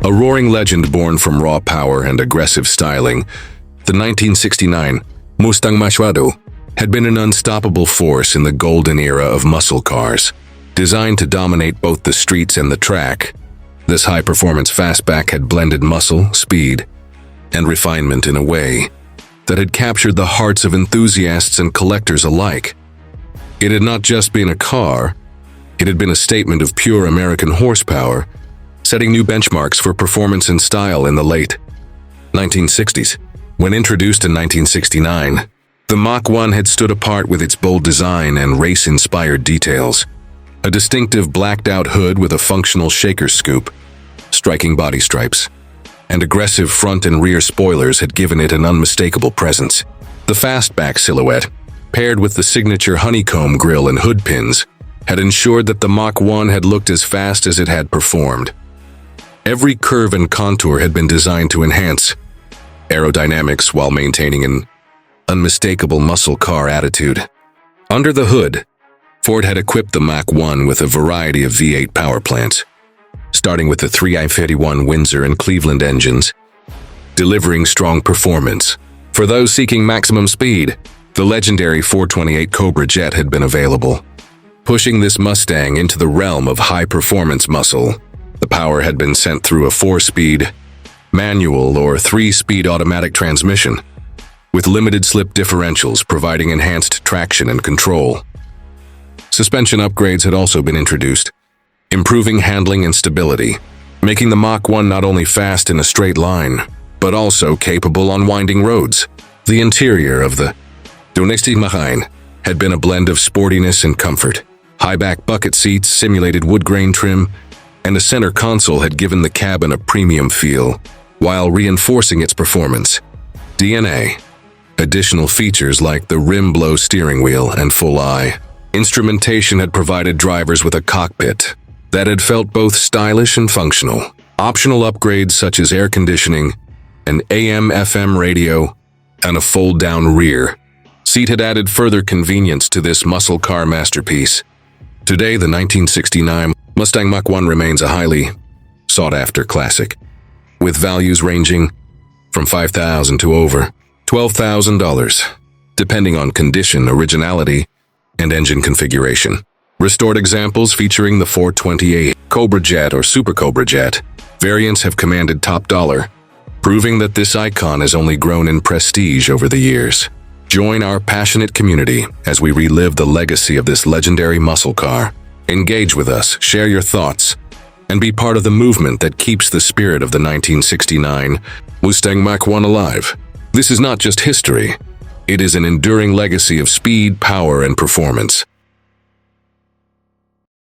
A roaring legend born from raw power and aggressive styling, the 1969 Mustang Mach had been an unstoppable force in the golden era of muscle cars. Designed to dominate both the streets and the track, this high-performance fastback had blended muscle, speed, and refinement in a way that had captured the hearts of enthusiasts and collectors alike. It had not just been a car, it had been a statement of pure American horsepower, setting new benchmarks for performance and style in the late 1960s. When introduced in 1969, the Mach 1 had stood apart with its bold design and race-inspired details. A distinctive blacked-out hood with a functional shaker scoop, striking body stripes, and aggressive front and rear spoilers had given it an unmistakable presence. The fastback silhouette, paired with the signature honeycomb grille and hood pins, had ensured that the Mach 1 had looked as fast as it had performed. Every curve and contour had been designed to enhance aerodynamics while maintaining an unmistakable muscle car attitude. Under the hood, Ford had equipped the Mach 1 with a variety of V8 power plants, starting with the 3i51 Windsor and Cleveland engines, delivering strong performance. For those seeking maximum speed, the legendary 428 Cobra Jet had been available. Pushing this Mustang into the realm of high-performance muscle, the power had been sent through a 4-speed, manual or 3-speed automatic transmission, with limited slip differentials providing enhanced traction and control. Suspension upgrades had also been introduced, improving handling and stability, making the Mach 1 not only fast in a straight line, but also capable on winding roads. The interior of the Mach had been a blend of sportiness and comfort. High-back bucket seats, simulated woodgrain trim, and a center console had given the cabin a premium feel, while reinforcing its performance. DNA. Additional features like the rim-blow steering wheel and full-eye instrumentation had provided drivers with a cockpit that had felt both stylish and functional. Optional upgrades such as air conditioning, an AM/FM radio, and a fold-down rear seat had added further convenience to this muscle car masterpiece. Today, the 1969 Mustang Mach 1 remains a highly sought-after classic, with values ranging from $5,000 to over $12,000, depending on condition, originality, and engine configuration. Restored examples featuring the 428 Cobra Jet or Super Cobra Jet variants have commanded top dollar, proving that this icon has only grown in prestige over the years. Join our passionate community as we relive the legacy of this legendary muscle car. Engage with us, share your thoughts, and be part of the movement that keeps the spirit of the 1969 Mustang Mach 1 alive. This is not just history, it is an enduring legacy of speed, power, and performance.